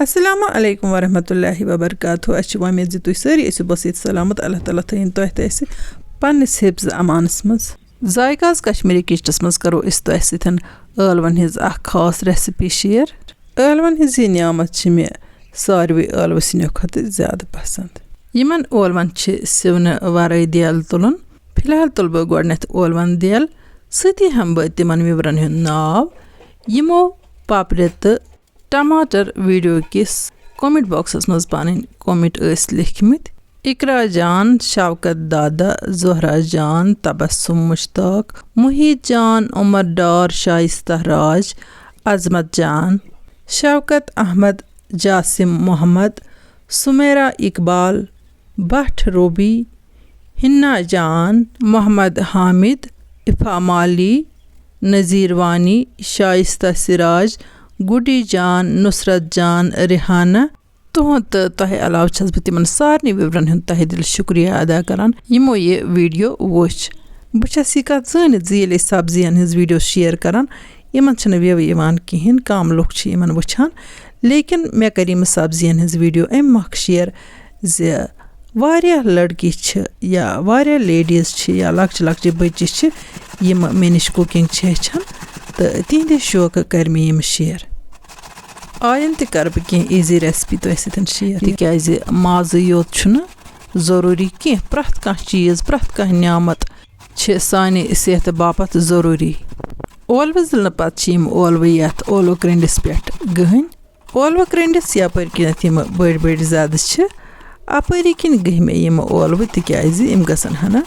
Assalamu alaikum warahmatullahi wabarakatuh. Aš umeed ز تُہۍ سٲری ٲسِو بسیت سلامت اللہ تعالیٰ تھٲیِن تۄہہِ تہِ اَسہِ پنٛنِس حِفظ امانس منٛز. ذایقاز کشمیٖری کِچنس منٛز کرو أسۍ تۄہہِ سۭتۍ ٲلون ہِنٛز اکھ خاص ریسِپی شیر. ٲلون ہِنٛز یہِ نعمت چھِ مےٚ ساروٕے ٲلوٕ سِنیو کھۄتہٕ زیادٕ پسنٛد. یِمن ٲلون چھِ سِونہٕ ورٲے دٮ۪ل تُلُن. فِلحال تُلہٕ بہٕ گۄڈٕنٮ۪تھ ٲلون دٮ۪ل, سۭتی ہٮ۪مہٕ بہٕ تِمن وِورن ہُنٛد ناو یِمو پاپرِ تہٕ ٹماٹر ویڈیو کِس کومنٹ باکسس منٛز پنٕنۍ کومنٹ ٲسۍ لیکھمٕتۍ. اقرا جان, شوکت دادا, زہرا جان, تبسم مشتاق, محیط جان, عمر ڈار, شائستہ راج, عظمت جان, شوکت احمد, جاسم محمد, سمیرا اقبال, بٹ روبی, ہنا جان, محمد حامد, افا مالی, نذیر وانی, شائستہ سراج, گُڈی جان, نصرت جان, ریحانہ. تُہُنٛد تہٕ تۄہہِ علاوٕ چھَس بہٕ تِمن سارنٕے وِورن ہُنٛد تہہِ دِل شُکریہ ادا کران یِمو یہِ ویٖڈیو وٕچھ. بہٕ چھَس یہِ کَتھ زٲنِتھ زِ ییٚلہِ أسۍ سبزِین ہِنٛز ویٖڈیو شِیر کران یِمن چھِنہٕ وِو یِوان کِہیٖنۍ, کم لُکھ چھِ یِمن وٕچھان, لیکِن مےٚ کَرِ یِم سبزِین ہِنٛز ویٖڈیو اَمہِ مۄکھٕ شِیر زِ واریاہ لڑکی چھِ یا واریاہ لیڈیٖز چھِ یا لۄکچہِ لۄکچہِ بٔچی چھِ یِم مےٚ نِش کُکِنٛگ چھِ ہیٚچھان تہٕ تِہنٛدِ شوقہٕ کَرِ مےٚ یِم شِیر. آیِنٛدٕ تہِ کَرٕ بہٕ کینٛہہ ایٖزی ریسپی تۄہہِ سۭتۍ شِیر, تِکیٛازِ مازٕے یوت چھُنہٕ ضروٗری کینٛہہ, پرٛٮ۪تھ کانٛہہ چیٖز, پرٛٮ۪تھ کانٛہہ نعمت چھِ سانہِ صحتہٕ باپتھ ضروٗری. ٲلوٕ زٕلنہٕ پتہٕ چھِ یِم ٲلوٕ یتھ ٲلوٕ کرٛنٛڈِس پٮ۪ٹھ گٔہنۍ. ٲلوٕ کرٛنٛڈِس یپٲرۍ کِنٮ۪تھ یِم بٔڑۍ بٔڑۍ زدٕ چھِ اپٲری کِنۍ گٔہۍ مےٚ یِم ٲلوٕ, تِکیٛازِ یِم گژھن ہنا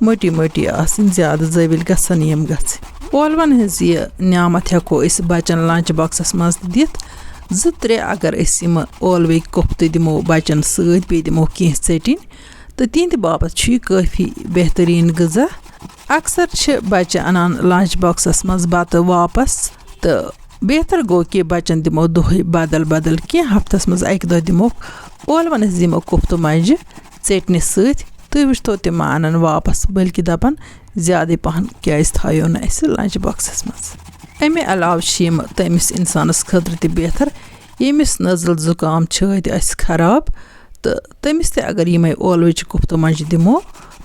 مٔٹی مٔٹی آسٕنۍ, زیادٕ زٲوِلۍ گژھن یِم گژھٕنۍ. ٲلون ہِنٛز یہِ نعمت ہٮ۪کو أسۍ بچن لنچ باکسس منٛز تہِ دِتھ. 2-3 اگر أسۍ یِم ٲلوٕکۍ کوفتہٕ دِمو بچن سۭتۍ, بیٚیہِ دِمو کینٛہہ ژیٚٹِنۍ تہٕ تِہنٛدِ باپتھ چھُ یہِ کٲفی بہتریٖن غذا. اکثر چھِ بچہِ انان لنچ باکسس منٛز بتہٕ واپس تہٕ بہتر گوٚو کہِ بچن دِمو دۄہے بدل بدل کینٛہہ, ہفتس منٛز اکہِ دۄہ دِموکھ ٲلون ہِنٛز دِمو کوفتہٕ مجہِ ژیٚٹنہِ سۭتۍ. تُہۍ وٕچھتو تِم ما انن واپس, بٔلکہِ دپن زیادٕے پہن کیٛازِ تھایو نہٕ اَسہِ لنچ باکسس منٛز. امہِ علاوٕ چھِ یِم تٔمِس انسانس خٲطرٕ تہِ بہتر ییٚمِس نزل زُکام چھٲتۍ آسہِ خراب تہٕ تٔمِس تہِ اگر یِمے ٲلوٕچہِ کوفتہٕ مجہِ دِمو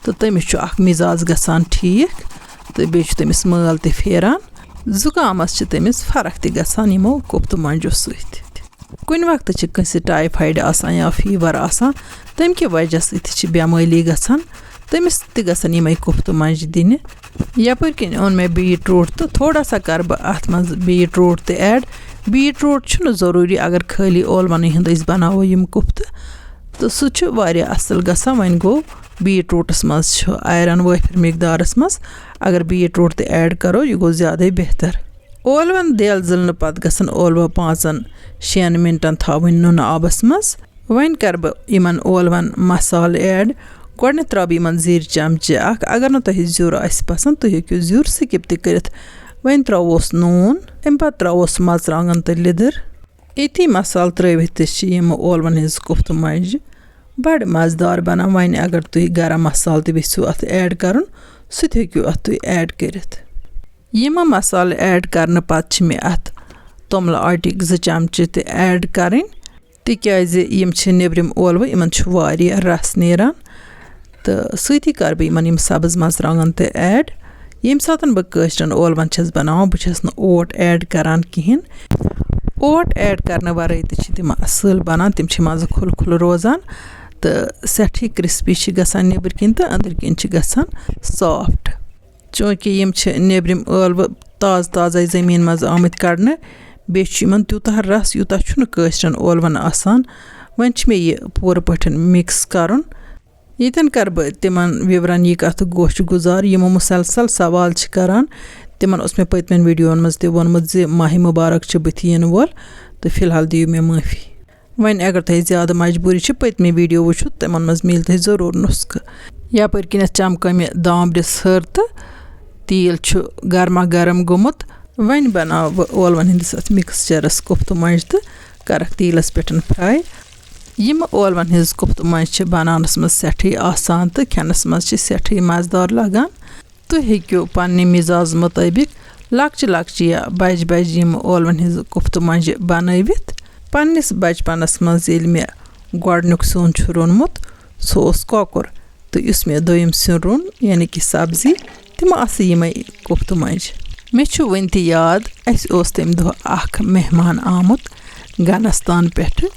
تہٕ تٔمِس چھُ اکھ مِزاز گژھان ٹھیٖک تہٕ بیٚیہِ چھُ تٔمِس مٲل تہِ پھیران, زُکامس چھِ تٔمِس فرق تہِ گژھان یِمو کوفتہٕ منجو سۭتۍ. کُنہِ وقتہٕ چھِ کٲنٛسہِ ٹایفایڈ آسان یا فیٖور آسان, تمہِ کہِ وجہ سۭتۍ چھِ بٮ۪مٲلی گژھان, تٔمِس تہِ گژھن یِمے کوفتہٕ مجہِ دِنہِ. یپٲرۍ کِنۍ اوٚن مےٚ بیٖٹ روٗٹ تہٕ تھوڑا سا کرٕ بہٕ اتھ منٛز بیٖٹ روٗٹ تہِ ایڈ. بیٖٹ روٗٹ چھُنہٕ ضروٗری اگر خٲلی ٲلونٕے ہُنٛد أسۍ بناوو یِم کوفتہٕ تہٕ سُہ چھُ واریاہ اصل گژھان. وۄنۍ گوٚو بیٖٹ روٗٹس منٛز چھُ آیرن وٲفر مقدارس منٛز, اگر بیٖٹ روٗٹ تہِ ایڈ کرو یہِ گوٚو زیادے بہتر. ٲلون دٮ۪ل زٕلنہٕ پتہٕ گژھن ٲلوٕ 5-6 مِنٹن تھاوٕنۍ نُنہٕ آبس منٛز. وۄنۍ کرٕ بہٕ یِمن ٲلون مسالہٕ ایڈ. گۄڈٕنٮ۪تھ ترٛاوٕ بہٕ یِمن زیٖرۍ چمچہٕ اکھ, اگر نہٕ تۄہہِ زیُر آسہِ پسنٛد تُہۍ ہیٚکِو زیُر سِکِپ تہِ کٔرِتھ. وۄنۍ ترٛاووس نوٗن, امہِ پتہٕ ترٛاووس مرژٕوانٛگن تہٕ لیدٕر. یِتھی مسالہٕ ترٛٲوِتھ تہِ چھِ یِم ٲلون ہِنٛز کوفتہٕ مجہِ بڑٕ مزٕدار بنان. وۄنۍ اگر تُہۍ گرم مسالہٕ تہِ یژھِو اتھ ایڈ کرُن سُہ تہِ ہیٚکِو اتھ تُہۍ ایڈ کٔرِتھ. یِمہٕ مسالہٕ ایڈ کرنہٕ پتہٕ چھِ مےٚ اتھ توٚملہٕ آٹِکۍ 2 چمچہٕ تہِ ایڈ کرٕنۍ, تِکیٛازِ یِم چھِ نیبرِم ٲلوٕ, یِمن چھُ واریاہ رس نیران تہٕ سۭتی کرٕ بہٕ یِمن یِم سبٕز مرژٕوانٛگن تہِ ایڈ. ییٚمہِ ساتہٕ بہٕ کٲشرٮ۪ن ٲلون چھَس بناوان بہٕ چھَس نہٕ اوٹ ایڈ کران کِہیٖنۍ. اوٹ ایڈ کرنہٕ ورٲے تہِ چھِ تِم اصل بنان, تِم چھِ منٛزٕ کھُل کھُل روزان تہٕ سٮ۪ٹھٕے کرسپی چھِ گژھان نیبٕرۍ کِنۍ تہٕ أنٛدٕرۍ کِنۍ چھِ گژھان سافٹ. چوٗنٛکہِ یِم چھِ نیبرِم ٲلوٕ تازٕ تازے زٔمیٖن منٛز آمٕتۍ کڑنہٕ, بیٚیہِ چھُ یِمن تیوٗتاہ رس یوٗتاہ چھُنہٕ کٲشرٮ۪ن ٲلون آسان. وۄنۍ چھِ مےٚ یہِ پوٗرٕ پٲٹھۍ مِکس کرُن. ییٚتٮ۪ن کرٕ بہٕ تِمن وِورن یہِ کتھ گوش گُزار یِمو مُسلسل سوال چھِ کران. تِمن اوس مےٚ پٔتمٮ۪ن ویٖڈیوون منٛز تہِ ووٚنمُت زِ ماہِ مُبارک چھُ بٕتھِ یِنہٕ وول تہٕ فِلحال دِیِو مےٚ معٲفی. وۄنۍ اگر تۄہہِ زیادٕ مجبوٗری چھِ پٔتمہِ ویٖڈیو وٕچھِو تِمن منٛز میلہِ تۄہہِ ضروٗر نُسخہٕ. یپٲرۍ کِنٮ۪تھ چمکٲے مےٚ دامبرِس ہٕر تہٕ تیٖل چھُ گرما گرم گوٚمُت. وۄنۍ بناوٕ بہٕ ٲلون ہِنٛدِس اتھ مِکسچرس کوفتہٕ مجہِ تہٕ کرکھ تیٖلس پٮ۪ٹھ فراے. یِم ٲلون ہِنٛز کوفتہٕ مجہِ چھِ بناونس منٛز سٮ۪ٹھٕے آسان تہٕ کھٮ۪نس منٛز چھِ سٮ۪ٹھٕے مزٕدار لگان. تُہۍ ہیٚکِو پننہِ مِزاز مطٲبق لۄکچہِ لۄکچہِ یا بجہِ بجہِ یِم ٲلون ہِنٛز کوفتہٕ مجہِ بنٲوِتھ پنٛنِس بَچپَنَس منٛز ییٚلہِ مےٚ گۄڈٕنیُک سیُن چھُ روٚنمُت سُہ اوس کۄکُر تہٕ یُس مےٚ دوٚیِم سیُن روٚن یعنی کہِ سبزی تِم آسہٕ یِمَے کُفتہٕ مۄنجہِ. مےٚ چھُ وٕنہِ تہِ یاد اَسہِ اوس تَمہِ دۄہ اَکھ مہمان آمُت گنَستان پٮ۪ٹھٕ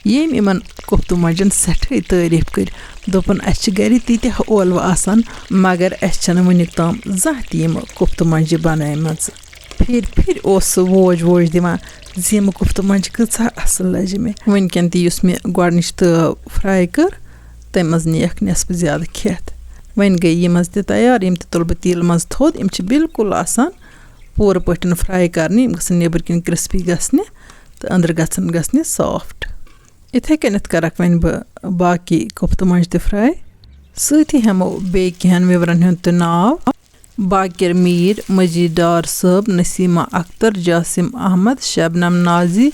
ییٚمۍ یِمَن کُفتہٕ مۄنجَن سٮ۪ٹھٕے تعٲریٖف کٔرۍ دوٚپُن اَسہِ چھِ گَرِ تیٖتیٛاہ ٲلوٕ آسان مگر اَسہِ چھَنہٕ وٕنیُک تام زانٛہہ تہِ یِم کُفتہٕ مۄنجہِ بَنایمَژٕ. پھِرِ اوس سُہ ووج دِوان زِ یِم کُفتہٕ مۄنجہِ کۭژاہ اَصٕل لَجہِ مےٚ. وٕنۍکٮ۪ن تہِ یُس مےٚ گۄڈٕنِچ تٲو فرٛاے کٔر تَمہِ منٛز نِیَکھ نٮ۪صفہٕ زیادٕ کھٮ۪تھ. وۄنۍ گٔے یِم منٛز تہِ تیار یِم تہِ تُلہٕ بہٕ تیٖلہٕ منٛز تھوٚد یِم چھِ بِلکُل آسان پوٗرٕ پٲٹھۍ فرٛاے کَرنہِ یِم گژھن نیٚبٕرۍ کِنۍ کرٛسپی گژھنہِ تہٕ أنٛدرٕ گژھنہِ سافٹ. یِتھَے کٔنٮ۪تھ کَرَکھ وۄنۍ بہٕ باقی کُفتہٕ مۄنجہِ تہِ فرٛاے. سۭتی ہٮ۪مو بیٚیہِ کینٛہَن وِورَن ہُنٛد تہِ ناو: باقِر میٖر، مجیٖد ڈار صٲب، نسیٖمہ اختر، جاسِم احمد، شبنم نازی،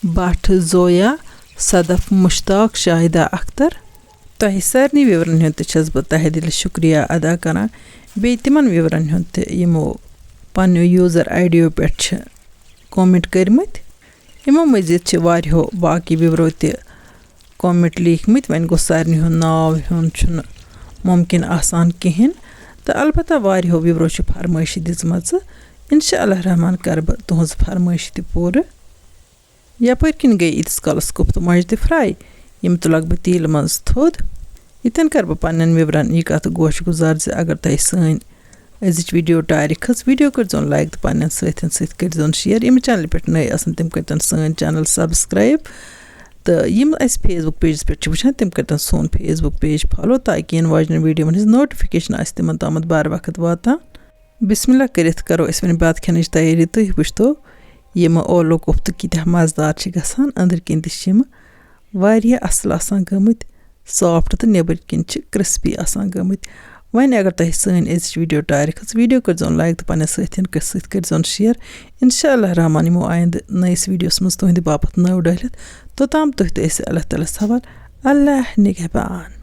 بٹ زویا، صدف مشتاق، شاہدہ اختر. تۄہہِ سارنٕے وِورَن ہُنٛد تہِ چھَس بہٕ تہہِ دِلہِ شُکریہ ادا کران بیٚیہِ تِمَن وِورَن ہُنٛد تہِ یِمو پنٛنیو یوٗزَر آی ڈیو پٮ۪ٹھ چھِ کومٮ۪نٛٹ کٔرۍمٕتۍ. یِمو مٔزیٖد چھِ واریاہو باقی وِورو تہِ کومٮ۪نٛٹ لیٖکھمٕتۍ. وۄنۍ گوٚو سارنٕے ہُنٛد ناو ہیوٚن چھُنہٕ مُمکِن آسان کِہیٖنۍ تہٕ البتہ واریاہو وِورو چھِ فرمٲیشہِ دِژمَژٕ. اِنشاء اللہ رحمان کَرٕ بہٕ تُہٕنٛز فرمٲیش تہِ پوٗرٕ. یَپٲرۍ کِنۍ گٔے ییٖتِس کالَس کُفتہٕ مۄنجہِ تہِ فرٛاے یِم تُلَکھ بہٕ تیٖلہٕ منٛز تھوٚد. یِتھٮ۪ن کَرٕ بہٕ پنٛنٮ۪ن وِورَن یہِ کَتھ گوش گُزار زِ اگر تۄہہِ سٲنۍ أزِچ ویٖڈیو ٹارِ کھٔژ ویٖڈیو کٔرۍزیون لایک تہٕ پنٛنٮ۪ن سۭتۍ کٔرۍزیون شِیَر. یِم چَنلہِ پٮ۪ٹھ نٔے آسَن تِم کٔرۍتَن سٲنۍ چَنَل سبسکرایب تہٕ یِم اَسہِ فیس بُک پیجَس پٮ۪ٹھ چھِ وٕچھان تِم کٔرۍتَن سون فیس بُک پیج فالو تاکہِ یِنہٕ واجنٮ۪ن ویٖڈیووَن ہِنٛز نوٹِفِکیشَن آسہِ تِمَن تامَتھ بَر وقت واتان. بِسمہِ اللہ کٔرِتھ کَرو أسۍ وۄنۍ بَتہٕ کھٮ۪نٕچ تیٲری. تُہۍ وٕچھتو یِمہٕ ٲلوٕ کُفتہٕ کۭتیٛاہ مَزٕدار چھِ گژھان. أنٛدٕرۍ کِنۍ تہِ چھِ یِمہٕ واریاہ اَصٕل آسان گٔمٕتۍ سافٹ تہٕ نیٚبٕرۍ کِنۍ چھِ کرٛسپی آسان گٔمٕتۍ. وۄنۍ اگر تۄہہِ سٲنۍ أزِچ ویٖڈیو ٹارِ کھٔژ ویٖڈیو کٔرۍزیون لایک تہٕ پنٛنٮ۪ن سۭتۍ کٔرۍزیون شِیَر. اِنشاء اللہ رحمان یِمو آیِندٕ نٔیِس ویٖڈیوَس منٛز تُہٕنٛدِ باپتھ نٔو ڈٲلِتھ. توٚتام تُہۍ تہِ ٲسِو اللہ تعالیٰ ہَس حوال. اللہ نِگہبان.